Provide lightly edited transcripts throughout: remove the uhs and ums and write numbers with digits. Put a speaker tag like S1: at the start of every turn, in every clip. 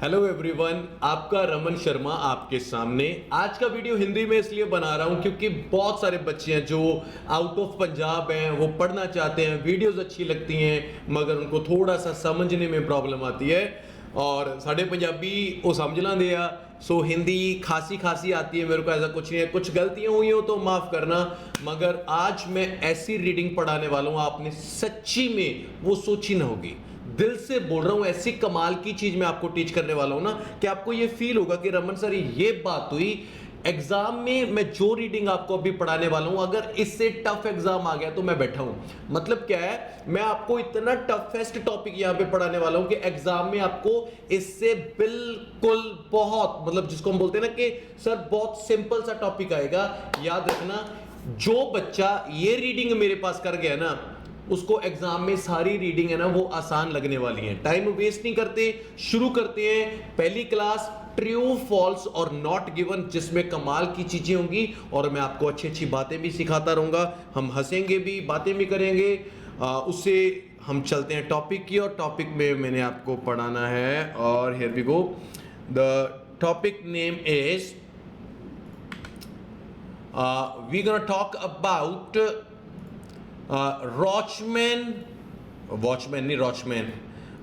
S1: Hello everyone, आपका रमन शर्मा आपके सामने। आज का वीडियो हिंदी में इसलिए बना रहा हूं क्योंकि बहुत सारे बच्चे हैं जो आउट ऑफ पंजाब हैं, वो पढ़ना चाहते हैं, वीडियोस अच्छी लगती हैं मगर उनको थोड़ा सा समझने में प्रॉब्लम आती है और साढ़े पंजाबी वो समझ लाते आ। सो हिंदी खासी खासी आती है, मेरे को ऐसा कुछ नहीं है, कुछ गलतियां हुई हो तो माफ़ करना। मगर आज मैं ऐसी रीडिंग पढ़ाने वाला हूँ आपने सच्ची में वो सोची ना होगी। दिल से बोल रहा हूं, ऐसी कमाल की चीज मैं आपको टीच करने वाला हूं ना कि आपको ये फील होगा कि रमन सर ये बात हुई। एग्जाम में मैं जो रीडिंग आपको अभी पढ़ाने वाला हूं, अगर इससे टफ एग्जाम आ गया तो मैं बैठा हूं। मतलब क्या है, मैं आपको इतना टफेस्ट टॉपिक यहां पे पढ़ाने वाला हूं कि एग्जाम में आपको इससे बिल्कुल बहुत, मतलब जिसको हम बोलते हैं ना कि सर बहुत सिंपल सा टॉपिक आएगा। याद रखना, जो बच्चा ये रीडिंग मेरे पास कर गया ना उसको एग्जाम में सारी रीडिंग है ना वो आसान लगने वाली है। टाइम वेस्ट नहीं करते, शुरू करते हैं। पहली क्लास ट्रू फॉल्स और नॉट गिवन, जिसमें कमाल की चीजें होंगी और मैं आपको अच्छी अच्छी बातें भी सिखाता रहूंगा। हम हंसेंगे भी, बातें भी करेंगे। उससे हम चलते हैं टॉपिक की, और टॉपिक में मैंने आपको पढ़ाना है। और here we go, the topic name is we gonna talk about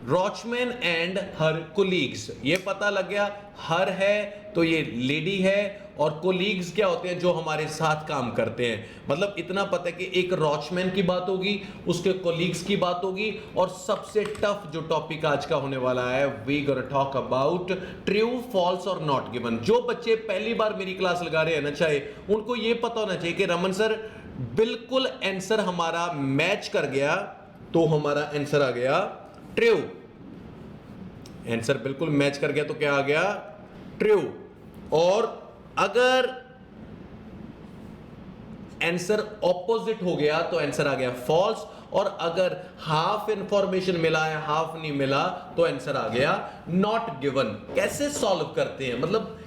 S1: Watchman and her colleagues. ये पता लग गया, हर है तो ये लेडी है और कोलीग्स क्या होते हैं, जो हमारे साथ काम करते हैं। मतलब इतना पता है कि एक वॉचमैन की बात होगी, उसके कोलीग्स की बात होगी, और सबसे टफ जो टॉपिक आज का होने वाला है, we gonna talk about true false और नॉट गिवन। जो बच्चे पहली बार मेरी क्लास लगा रहे हैं ना, चाहे उनको ये पता होना चाहिए कि रमन सर बिल्कुल आंसर हमारा मैच कर गया, तो हमारा आंसर आ गया ट्रू। आंसर बिल्कुल मैच कर गया तो क्या आ गया, ट्रू। और अगर आंसर ऑपोजिट हो गया तो आंसर आ गया फॉल्स। और अगर हाफ इंफॉर्मेशन मिला है, हाफ नहीं मिला, तो आंसर आ गया नॉट गिवन। कैसे सॉल्व करते हैं, मतलब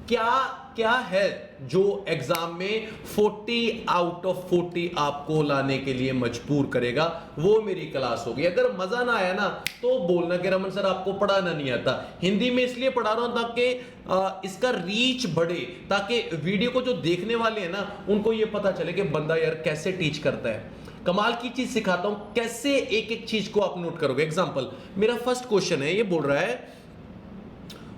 S1: क्या क्या है जो एग्जाम में 40 आउट ऑफ 40 आपको लाने के लिए मजबूर करेगा, वो मेरी क्लास होगी। अगर मजा ना आया ना तो बोलना कि रमन सर आपको पढ़ाना नहीं आता। हिंदी में इसलिए पढ़ा रहा हूं ताकि इसका रीच बढ़े, ताकि वीडियो को जो देखने वाले हैं ना उनको ये पता चले कि बंदा यार कैसे टीच करता है। कमाल की चीज सिखाता हूं, कैसे एक एक चीज को आप नोट करोगे। एग्जाम्पल, मेरा फर्स्ट क्वेश्चन है, ये बोल रहा है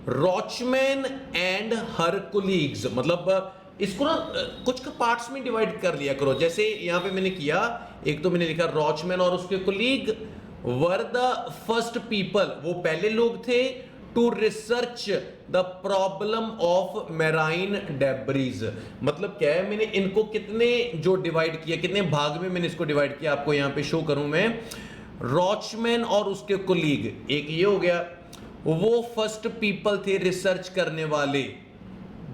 S1: वॉचमैन एंड हर कोलीग्स। मतलब इसको ना कुछ का पार्ट्स में डिवाइड कर लिया करो। जैसे यहां पे मैंने किया, एक तो मैंने लिखा वॉचमैन और उसके colleague were the first people, वो पहले लोग थे, to research the problem of marine debris. मतलब क्या है, मैंने इनको कितने जो डिवाइड किया, कितने भाग में मैंने इसको डिवाइड किया, आपको यहां पे शो करूं मैं। वॉचमैन और उसके कोलीग, एक ये हो गया, वो फर्स्ट पीपल थे रिसर्च करने वाले,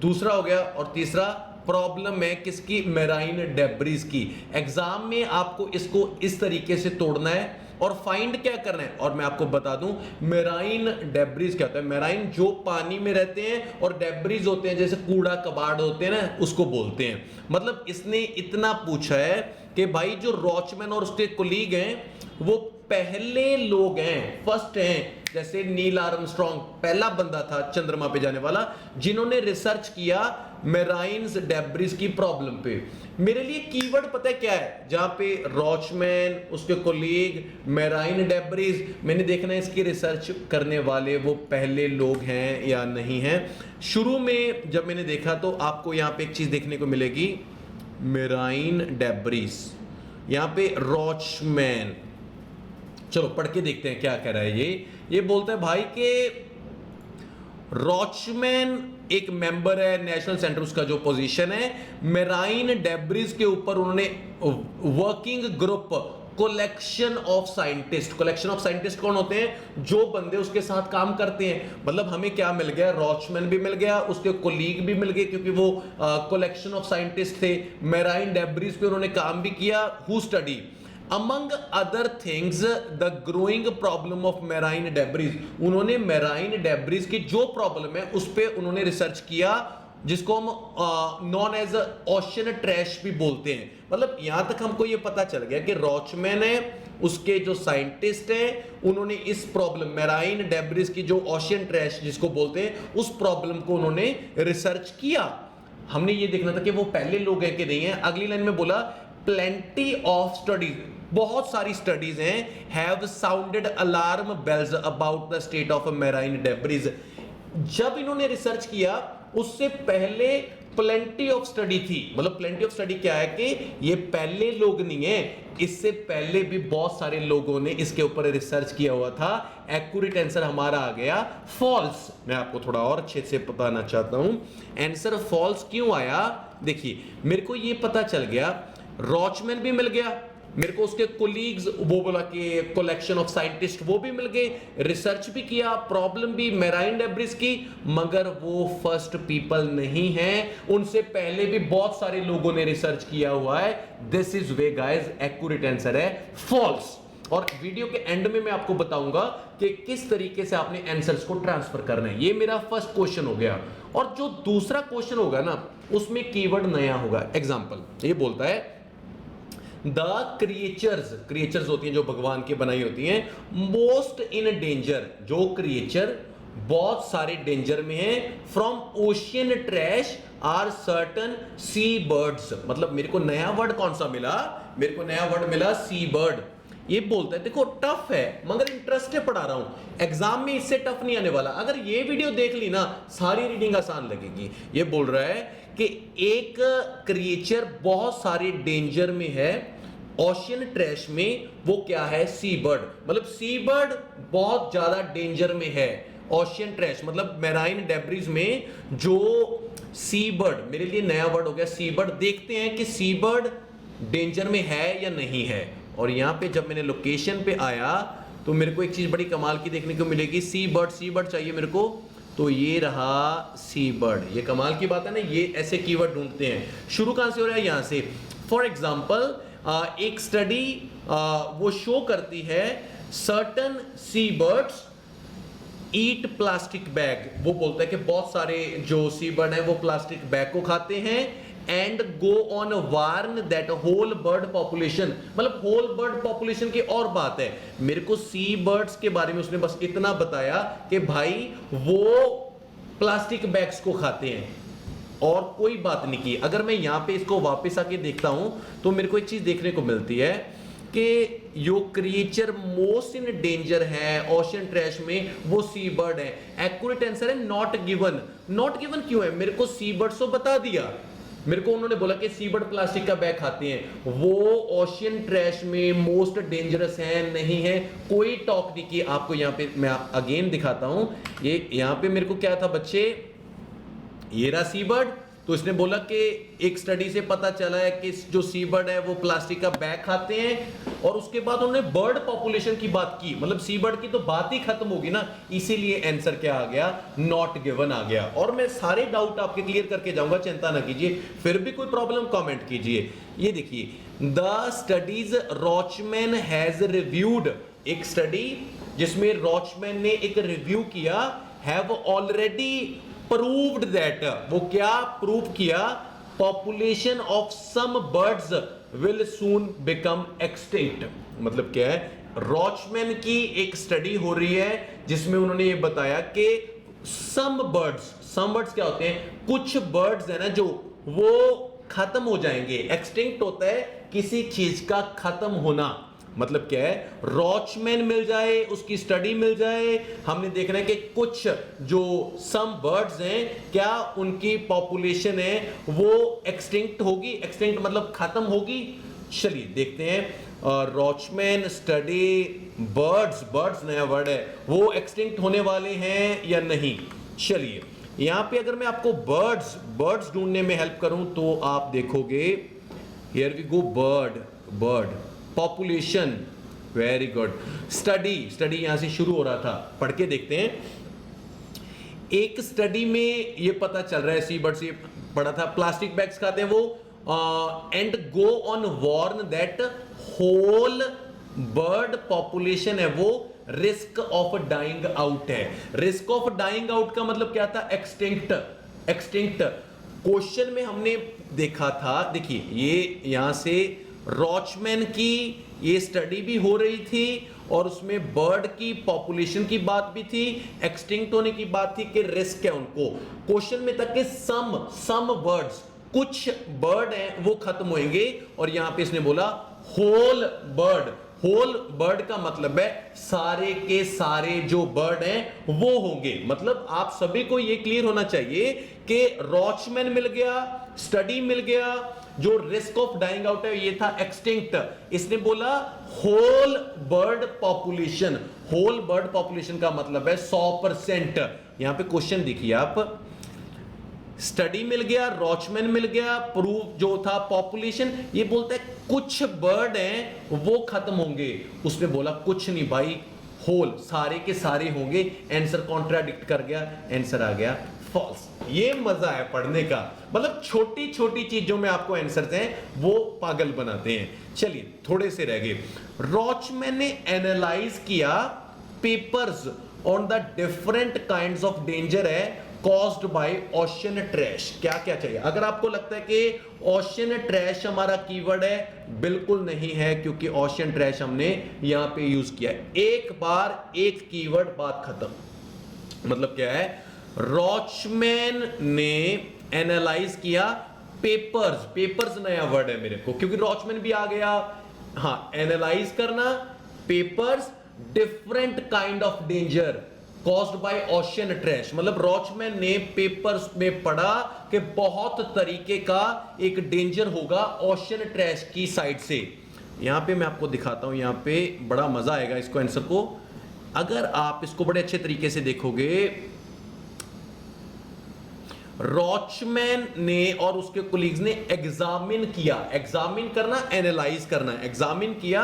S1: दूसरा हो गया, और तीसरा प्रॉब्लम है किसकी, मैराइन डेब्रीज की। एग्जाम में आपको इसको इस तरीके से तोड़ना है और फाइंड क्या करना है। और मैं आपको बता दूं, मैराइन डेब्रीज क्या होता है। मैराइन जो पानी में रहते हैं, और डेब्रीज होते हैं जैसे कूड़ा कबाड़ होते हैं ना, उसको बोलते हैं। मतलब इसने इतना पूछा है कि भाई जो वॉचमैन और उसके कोलीग हैं वो पहले लोग हैं, फर्स्ट हैं। जैसे नील आर्मस्ट्रॉन्ग पहला बंदा था चंद्रमा पे जाने वाला, जिन्होंने रिसर्च किया मैराइन्स डेब्रिस की प्रॉब्लम पे। मेरे लिए कीवर्ड पता है क्या है, जहां पे वॉचमैन, उसके कोलीग, मैराइन डेब्रिस, मैंने देखना है इसकी रिसर्च करने वाले वो पहले लोग हैं या नहीं हैं। शुरू में जब मैंने देखा तो आपको यहां पे एक चीज देखने को मिलेगी, मैराइन डेब्रिस, यहां पे वॉचमैन। चलो पढ़ के देखते हैं क्या कह रहा है ये बोलता है भाई कि वॉचमैन एक मेंबर है नेशनल सेंटर, उसका जो पोजीशन है। मैराइन डेब्रिज के ऊपर उन्होंने working group, collection of scientist. Collection of scientist कौन होते हैं, जो बंदे उसके साथ काम करते हैं। मतलब हमें क्या मिल गया, वॉचमैन भी मिल गया, उसके कोलीग भी मिल गए, क्योंकि वो कलेक्शन ऑफ साइंटिस्ट थे। मैराइन डेब्रिज पे उन्होंने काम भी किया। Who study Among other things the growing problem of marine debris, उन्होंने मैराइन डेब्रिस की जो प्रॉब्लम है उस पे उन्होंने रिसर्च किया, जिसको हम नॉन एज ओशन ट्रैश भी बोलते हैं। मतलब यहां तक हमको ये पता चल गया कि वॉचमैन है, उसके जो साइंटिस्ट हैं उन्होंने इस प्रॉब्लम मैराइन डेब्रिस की जो ओशियन ट्रैश जिसको बोलते हैं उस प्रॉब्लम को उन्होंने रिसर्च किया। हमने ये देखना था कि वो पहले लोग हैं कि नहीं है। अगली लाइन में बोला प्लेंटी ऑफ स्टडीज, बहुत सारी स्टडीज हैं, have sounded alarm bells about the state of marine debris. जब इन्होंने रिसर्च किया उससे पहले प्लेंटी ऑफ स्टडी थी। मतलब प्लेंटी ऑफ स्टडी क्या है कि ये पहले लोग नहीं है, इससे पहले भी बहुत सारे लोगों ने इसके ऊपर रिसर्च किया हुआ था। एक्यूरेट आंसर हमारा आ गया फॉल्स। मैं आपको थोड़ा और अच्छे से बताना चाहता हूं आंसर फॉल्स क्यों आया। देखिए मेरे को ये पता चल गया, रॉचमैन भी मिल गया मेरे को, उसके कोलीग्स वो बोला कि कलेक्शन ऑफ साइंटिस्ट वो भी मिल गए, रिसर्च भी किया, प्रॉब्लम भी मैराइन डेब्रिस की, मगर वो फर्स्ट पीपल नहीं है, उनसे पहले भी बहुत सारे लोगों ने रिसर्च किया हुआ है। This is way guys, accurate answer है फॉल्स। और वीडियो के एंड में मैं आपको बताऊंगा कि किस तरीके से आपने आंसर्स को ट्रांसफर करना है। ये मेरा फर्स्ट क्वेश्चन हो गया। और जो दूसरा क्वेश्चन होगा ना उसमें कीवर्ड नया होगा। एग्जांपल ये बोलता है द क्रिएचर्स होती हैं जो भगवान की बनाई होती हैं, मोस्ट इन डेंजर, जो क्रिएचर बहुत सारे डेंजर में हैं, from ocean trash are certain sea birds. मतलब मेरे को नया वर्ड कौन सा मिला, मेरे को नया वर्ड मिला सी बर्ड। ये बोलता है देखो टफ है मगर इंटरेस्ट पढ़ा रहा हूं, एग्जाम में इससे टफ नहीं आने वाला। अगर ये वीडियो देख ली ना सारी रीडिंग आसान लगेगी। ये बोल रहा है कि एक क्रिएचर बहुत सारे डेंजर में है ओशियन ट्रैश में, वो क्या है सी बर्ड। मतलब सी बर्ड बहुत ज्यादा डेंजर में है ओशियन ट्रैश, मतलब मैराइन डेब्रिस में जो सी बर्ड, मेरे लिए नया वर्ड हो गया सी बर्ड। देखते हैं कि सी बर्ड डेंजर में है या नहीं है। और यहां पे जब मैंने लोकेशन पे आया तो मेरे को एक चीज बड़ी कमाल की देखने को मिलेगी, सी बर्ड चाहिए मेरे को, तो ये रहा सी बर्ड। ये कमाल की बात है ना, ये ऐसे कीवर्ड ढूंढते हैं। शुरू कहां से हो रहा है, यहां से। फॉर एग्जाम्पल एक स्टडी वो शो करती है सर्टन सी बर्ड्स ईट प्लास्टिक बैग। वो बोलता है कि बहुत सारे जो सी बर्ड है वो प्लास्टिक बैग को खाते हैं and go on warn that whole bird population. मतलब होल बर्ड पॉपुलेशन की और बात है, मेरे को सी बर्ड्स के बारे में उसने बस इतना बताया कि भाई वो प्लास्टिक बैग्स को खाते हैं और कोई बात नहीं की। अगर मैं यहां पे इसको वापस आके देखता हूं तो मेरे को एक चीज देखने को मिलती है कि यो क्रिएचर मोस्ट इन डेंजर है ओशियन ट्रैश में, वो सी बर्ड है। एक्यूरेट आंसर है नॉट गिवन। नॉट गिवन क्यों है, मेरे को सी बर्ड्स तो बता दिया, मेरे को उन्होंने बोला कि सी बर्ड प्लास्टिक का बैग खाते हैं, वो ओशियन ट्रैश में मोस्ट डेंजरस है नहीं है, कोई टॉक नहीं की। आपको यहां पे मैं अगेन दिखाता हूं, ये यहां पे मेरे को क्या था बच्चे, ये रहा सी बर्ड। तो इसने बोला कि एक स्टडी से पता चला है कि जो सी बर्ड है वो प्लास्टिक का बैग खाते हैं। और उसके बाद उन्होंने बर्ड पॉपुलेशन की बात की, मतलब सी बर्ड की तो बात ही खत्म होगी ना, इसीलिए आंसर क्या आ गया, नॉट गिवन आ गया। और मैं सारे डाउट आपके क्लियर करके जाऊंगा, चिंता ना कीजिए। फिर भी कोई प्रॉब्लम कमेंट कीजिए। ये देखिए, द स्टडीज रॉचमैन हैज रिव्यूड, एक स्टडी जिसमें रॉचमैन ने एक रिव्यू किया, हैव ऑलरेडी प्रूव्ड दैट, वो क्या प्रूव किया, population of some birds will soon become extinct. मतलब क्या है, रॉचमैन की एक स्टडी हो रही है जिसमें उन्होंने ये बताया कि सम बर्ड्स क्या होते हैं, कुछ बर्ड्स है ना जो वो खत्म हो जाएंगे। एक्सटिंक्ट होता है किसी चीज का खत्म होना। मतलब क्या है, रॉचमैन मिल जाए, उसकी स्टडी मिल जाए, हमने देखना है कि कुछ जो सम बर्ड्स हैं क्या उनकी पॉपुलेशन है वो एक्सटिंक्ट होगी। एक्सटिंक्ट मतलब खत्म होगी। चलिए देखते हैं, रॉचमैन स्टडी बर्ड्स नया वर्ड है, वो एक्सटिंक्ट होने वाले हैं या नहीं। चलिए यहां पे अगर मैं आपको बर्ड्स ढूंढने में हेल्प करूं तो आप देखोगे, here we go, bird population, very good. Study यहां से शुरू हो रहा था, पढ़ के देखते हैं। एक स्टडी में ये पता चल रहा है, सी बर्ड से पढ़ा था, प्लास्टिक बैग्स खाते हैं वो, and go on warn that whole bird population है वो रिस्क ऑफ डाइंग आउट है। रिस्क ऑफ डाइंग आउट का मतलब क्या था, एक्सटिंक्ट। क्वेश्चन में हमने देखा था, देखिए ये यहां से रॉचमैन की ये स्टडी भी हो रही थी और उसमें बर्ड की पॉपुलेशन की बात भी थी, एक्सटिंक्ट होने की बात थी कि रिस्क है उनको। क्वेश्चन में तक कि सम बर्ड्स, कुछ बर्ड हैं वो खत्म होंगे, और यहां पे इसने बोला होल बर्ड। होल बर्ड का मतलब है सारे के सारे जो बर्ड हैं वो होंगे। मतलब आप सभी को ये क्लियर होना चाहिए कि रॉचमैन मिल गया, स्टडी मिल गया, जो रिस्क ऑफ डाइंग आउट है ये था एक्सटिंक्ट। इसने बोला whole bird population, whole bird population का मतलब है 100%। यहां पे क्वेश्चन देखिए आप, स्टडी मिल गया, रॉचमैन मिल गया, प्रूफ जो था पॉपुलेशन, ये बोलता है कुछ बर्ड हैं वो खत्म होंगे। उसने बोला कुछ नहीं भाई, होल, सारे के सारे होंगे। आंसर कॉन्ट्राडिक्ट कर गया, आंसर आ गया फॉल्स। ये मजा है पढ़ने का, मतलब छोटी छोटी चीजों में आपको आंसर्स हैं वो पागल बनाते हैं। चलिए थोड़े से रह गए। रॉचमैन ने एनालाइज किया papers on the different kinds of danger है कॉज्ड बाय ओशन ट्रैश। क्या क्या चाहिए? अगर आपको लगता है कि ओशन ट्रैश हमारा कीवर्ड है, बिल्कुल नहीं है, क्योंकि ओशन ट्रैश हमने यहां पे यूज किया है। एक बार एक कीवर्ड, बात खत्म। मतलब क्या है? रॉचमैन ने एनालाइज किया पेपर्स, पेपर्स नया वर्ड है मेरे को, क्योंकि रॉचमैन भी आ गया। हाँ, एनालाइज करना papers different kind of danger caused by ocean trash. मतलब रॉचमैन ने पेपर्स में पढ़ा कि बहुत तरीके का एक डेंजर होगा ओशन ट्रैश की साइड से। यहां पे मैं आपको दिखाता हूं, यहां पे बड़ा मजा आएगा इसको आंसर को, अगर आप इसको बड़े अच्छे तरीके से देखोगे। रॉचमैन ने और उसके कोलीग्स ने एग्जामिन किया, एग्जामिन करना, एनालाइज करना, एग्जामिन किया।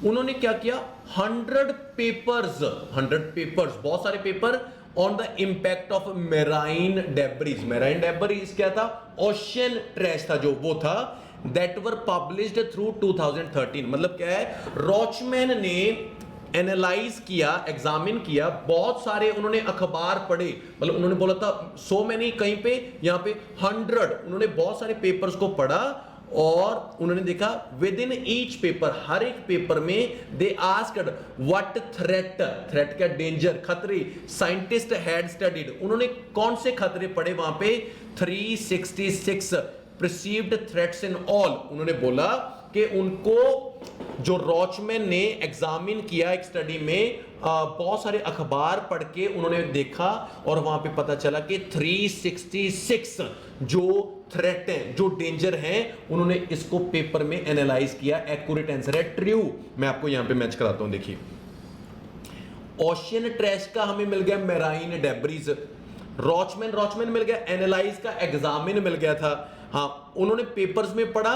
S1: उन्होंने क्या किया? 100 पेपर्स, 100 पेपर्स, बहुत सारे paper on the impact of marine debris. Marine debris क्या था? ओशन ट्रैश था, जो वो था, दैट वर पब्लिश्ड थ्रू 2013। मतलब क्या है? रॉचमैन ने एनालाइज किया, एग्जामिन किया, बहुत सारे उन्होंने अखबार पढ़े। मतलब उन्होंने बोला था सो मैनी, कहीं पे यहां पे 100, उन्होंने बहुत सारे पेपर्स को पढ़ा और उन्होंने देखा विद इन ईच पेपर, हर एक पेपर में they asked what threat, threat क्या? डेंजर, खतरे, साइंटिस्ट हैड स्टडीड। उन्होंने कौन से खतरे पढ़े वहां पे? 366 परसीव्ड थ्रेट्स इन ऑल। उन्होंने बोला कि उनको, जो रॉचमैन ने एग्जामिन किया एक स्टडी में, बहुत सारे अखबार पढ़ के उन्होंने देखा और वहां पे पता चला कि 366 जो थ्रेट हैं, जो डेंजर हैं, उन्होंने इसको पेपर में एनालाइज किया। एक्यूरेट आंसर है ट्रू। मैं आपको यहां पे मैच कराता हूं, देखिए। ओशन ट्रैश का हमें मिल गया मेराइन डेब्रीज, रॉचमैन मिल गया, एनालाइज का एग्जामिन मिल गया था। हाँ, उन्होंने पेपर्स में पढ़ा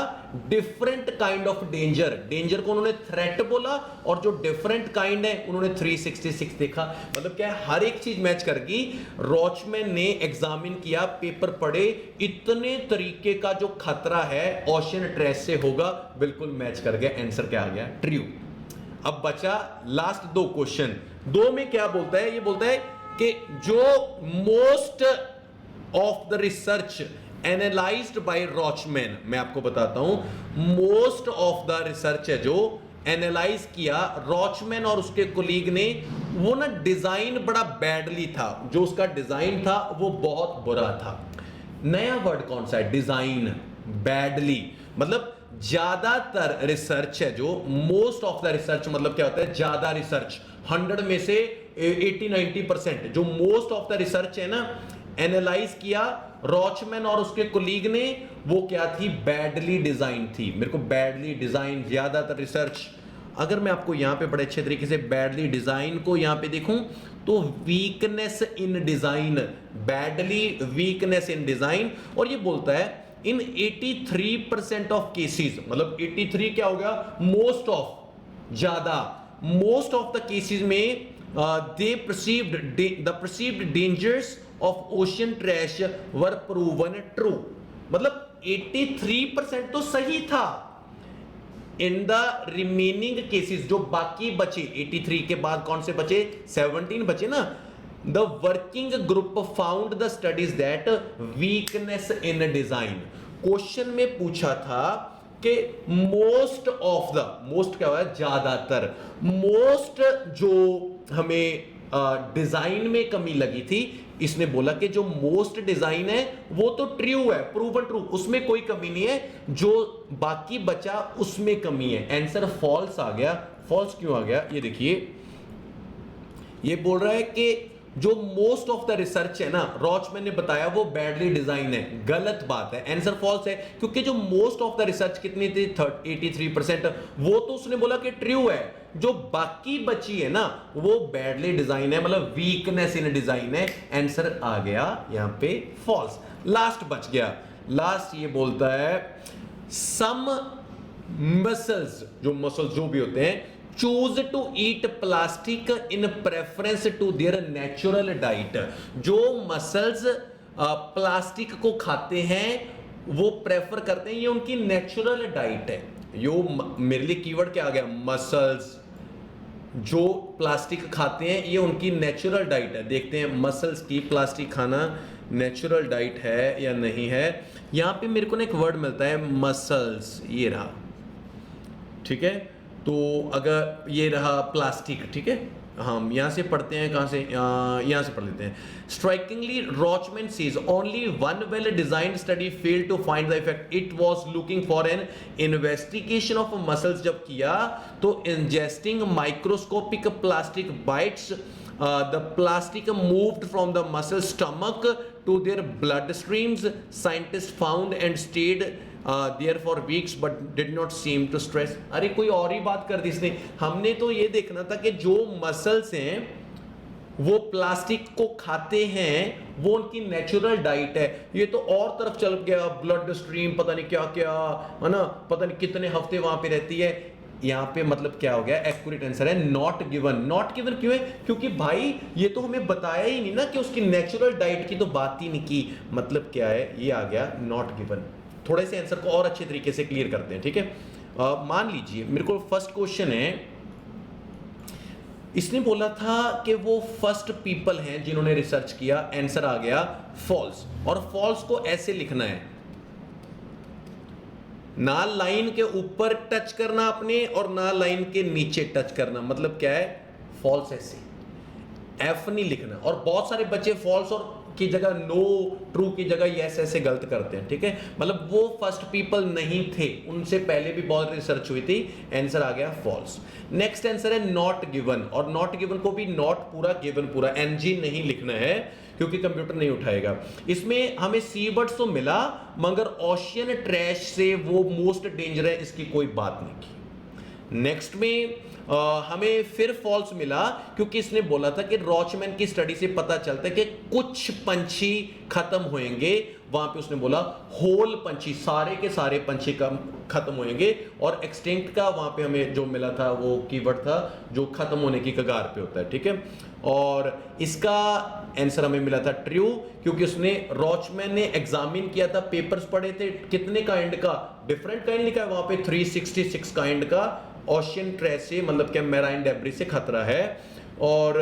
S1: different kind of danger, danger को उन्होंने थ्रेट बोला, और जो डिफरेंट काइंड है उन्होंने 366 देखा। मतलब क्या है? हर एक चीज मैच कर गई। रॉचमैन ने एग्जामिन किया, पेपर पढ़े, इतने तरीके का जो खतरा है ओशन ट्रैश से होगा, बिल्कुल मैच कर गया। आंसर क्या आ गया? ट्रू। अब बचा लास्ट दो क्वेश्चन। दो में क्या बोलता है? ये बोलता है कि जो most of the research analysed by Rochman, मैं आपको बताता हूं, मोस्ट ऑफ द रिसर्च है जो एनालाइज किया रॉचमैन और उसके कोलीग ने, वो ना डिजाइन बड़ा बैडली था, जो उसका डिजाइन था वो बहुत बुरा था। नया वर्ड कौन सा है? Design, badly. मतलब ज्यादातर रिसर्च है जो, मोस्ट ऑफ द रिसर्च मतलब क्या होता है? ज्यादा रिसर्च, 100 में से 80-90%, जो मोस्ट ऑफ द रिसर्च है ना, एनालाइज किया रॉचमैन और उसके कोलीग ने, वो क्या थी? बैडली डिजाइन थी। मेरे को बैडली डिजाइन, ज्यादातर रिसर्च, अगर मैं आपको यहां पे बड़े अच्छे तरीके से बैडली डिजाइन को यहां पे देखूं तो weakness in design, badly weakness in design. और ये बोलता है इन 83% ऑफ केसेस, मतलब 83 क्या हो गया? मोस्ट ऑफ, ज्यादा, मोस्ट ऑफ द केसेस में they perceived the perceived dangers of ocean trash were proven true। मतलब 83% तो सही था। इन द रिमेनिंग केसेस, जो बाकी बचे 83 के बाद कौन से बचे? 17 बचे ना। The working group found the studies that weakness in design. Question में पूछा था कि मोस्ट क्या हुआ, ज्यादातर, मोस्ट जो हमें डिजाइन में कमी लगी थी, इसने बोला कि जो मोस्ट डिजाइन है वो तो ट्रू है, प्रूवन ट्रू, उसमें कोई कमी नहीं है, जो बाकी बचा उसमें कमी है। आंसर फॉल्स आ गया। फॉल्स क्यों आ गया, ये देखिए, ये बोल रहा है कि जो मोस्ट ऑफ द रिसर्च है ना, रॉचमैन ने बताया वो बैडली डिजाइन है, गलत बात है, आंसर फॉल्स है, क्योंकि जो मोस्ट ऑफ द रिसर्च कितनी थी 83%, वो तो उसने बोला कि ट्रू है, जो बाकी बची है ना वो बैडली डिजाइन है, मतलब वीकनेस इन डिजाइन है, आंसर आ गया यहां पे फॉल्स। लास्ट बच गया, लास्ट ये बोलता है सम मसल्स, जो मसल्स जो भी होते हैं, choose to eat plastic in preference to their natural diet. जो मसल्स प्लास्टिक को खाते हैं वो प्रेफर करते हैं, ये उनकी नेचुरल डाइट है। यो मेरे लिए कीवर्ड क्या आ गया, मसल्स, जो प्लास्टिक खाते हैं ये उनकी नेचुरल डाइट है। देखते हैं मसल्स की प्लास्टिक खाना नेचुरल डाइट है या नहीं है। यहां पे मेरे को ना एक वर्ड मिलता है मसल्स, ये रहा, ठीक है, तो अगर ये रहा प्लास्टिक, ठीक है, हम यहां से पढ़ते हैं, कहां से, यहां से पढ़ लेते हैं। Strikingly Rochman says only one well designed study failed to find the effect, it was looking for an investigation of mussels. जब किया तो ingesting microscopic plastic bits, the plastic moved from the muscle stomach to their blood streams. Scientists found and stayed there for weeks but did not seem to stress. अरे कोई और ही बात कर दी इसने, हमने तो ये देखना था कि जो मसल्स हैं वो प्लास्टिक को खाते हैं, वो उनकी नेचुरल डाइट है। ये तो और तरफ चल गया, ब्लड स्ट्रीम, पता नहीं क्या क्या है ना, पता नहीं कितने हफ्ते वहां पे रहती है। यहां पे मतलब क्या हो गया, एक्यूरेट आंसर है नॉट गिवन। नॉट गिवन क्यों है, क्योंकि भाई ये तो हमें बताया ही नहीं ना कि उसकी नेचुरल डाइट की तो बात ही नहीं की, मतलब क्या है, ये आ गया नॉट गिवन। थोड़े से आंसर को और अच्छे तरीके से क्लियर करते हैं, ठीक है। मान लीजिए मेरे को फर्स्ट क्वेश्चन है, इसने बोला था कि वो फर्स्ट पीपल हैं जिन्होंने रिसर्च किया, आंसर आ गया फॉल्स। और फॉल्स को ऐसे लिखना है, ना लाइन के ऊपर टच करना अपने और ना लाइन के नीचे टच करना, मतलब क्या है, फॉल्स ऐसे, एफ नहीं लिखना। और बहुत सारे बच्चे फॉल्स और की जगह नो, ट्रू की जगह यस ऐसे गलत करते हैं, ठीक है, मतलब वो फर्स्ट पीपल नहीं थे, उनसे पहले भी बहुत रिसर्च हुई थी, आंसर आ गया फॉल्स। नेक्स्ट आंसर है नॉट गिवन, और नॉट गिवन को भी नॉट पूरा गिवन पूरा एनजी नहीं लिखना है क्योंकि कंप्यूटर नहीं उठाएगा। इसमें हमें सी बर्ड्स तो मिला मगर ओशियन ट्रैश से वो मोस्ट डेंजर है, इसकी कोई बात नहीं की। नेक्स्ट में हमें फिर फॉल्स मिला क्योंकि इसने बोला था कि रॉचमैन की स्टडी से पता चलता है कि कुछ पंछी खत्म होंगे, वहां पे उसने बोला होल पंछी, सारे के सारे पंछी खत्म होंगे, और एक्सटिंक्ट का वहां पे हमें जो मिला था वो कीवर्ड था जो खत्म होने की कगार पे होता है, ठीक है। और इसका आंसर हमें मिला था ट्रू, क्योंकि उसने रॉचमैन ने एग्जामिन किया था, पेपर्स पढ़े थे, कितने काइंड का, डिफरेंट काइंड लिखा है वहां पे 366 काइंड का ओशियन ट्रैश से, मतलब क्या मैराइन डेब्रिस से खतरा है। और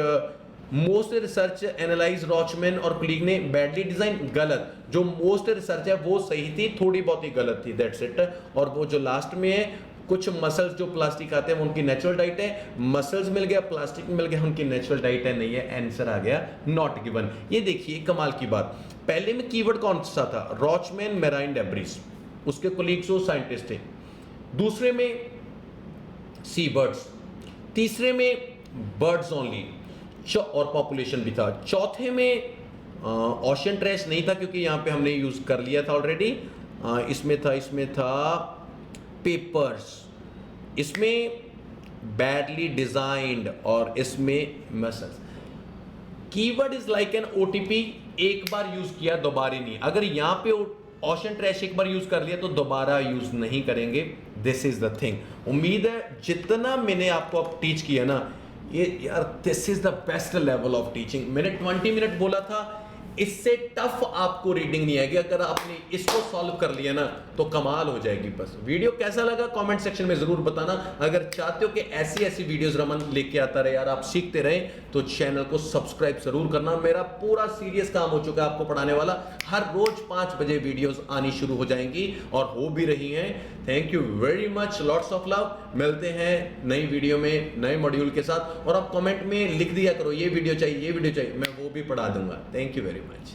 S1: मोस्ट रिसर्च एनालाइज रॉचमैन और कलीग ने बैडली डिजाइन, गलत, जो मोस्ट रिसर्च है वो सही थी, थोड़ी बहुत ही गलत थी, दैट्स इट। और वो जो लास्ट में है, कुछ मसल्स जो प्लास्टिक आते हैं वो उनकी नेचुरल डाइट है, मसल्स मिल गया, प्लास्टिक मिल गया, उनकी नेचुरल डाइट है नहीं है, आंसर आ गया नॉट गिवन। ये देखिए कमाल की बात, पहले में कीवर्ड कौन सा था, रॉचमैन मैराइन डेब्रिस, उसके कोलीग्स वो साइंटिस्ट थे, दूसरे में सी बर्ड्स, तीसरे में बर्ड्स ओनली और पॉपुलेशन भी था, चौथे में ओशियन ट्रैश नहीं था क्योंकि यहां पे हमने यूज कर लिया था ऑलरेडी, इसमें था पेपर्स, इसमें बैडली डिजाइंड, और इसमें muscles. Keyword is like an OTP, एक बार यूज किया दोबारा नहीं, अगर यहां पे ओशन ट्रैश एक बार यूज कर लिया तो दोबारा यूज नहीं करेंगे, दिस इज द थिंग। उम्मीद है जितना मैंने आपको अब टीच किया ना, ये यार this is the best level of teaching. मैंने 20 मिनट बोला था, इससे टफ आपको रीडिंग नहीं आएगी। अगर आपने इसको सॉल्व कर लिया ना तो कमाल हो जाएगी। बस वीडियो कैसा लगा कमेंट सेक्शन में जरूर बताना। अगर चाहते हो कि ऐसी ऐसी वीडियोस रमन लेके आता रहे यार, आप सीखते रहे, तो चैनल को सब्सक्राइब जरूर करना। मेरा पूरा सीरियस काम हो चुका है आपको पढ़ाने वाला। हर रोज 5 बजे वीडियोस आनी शुरू हो जाएंगी और हो भी रही हैं। Thank you very much, lots of love. मिलते हैं नई वीडियो में नए मॉड्यूल के साथ। और आप कमेंट में लिख दिया करो ये वीडियो चाहिए, ये वीडियो चाहिए, मैं वो भी पढ़ा दूंगा। Thank you very much.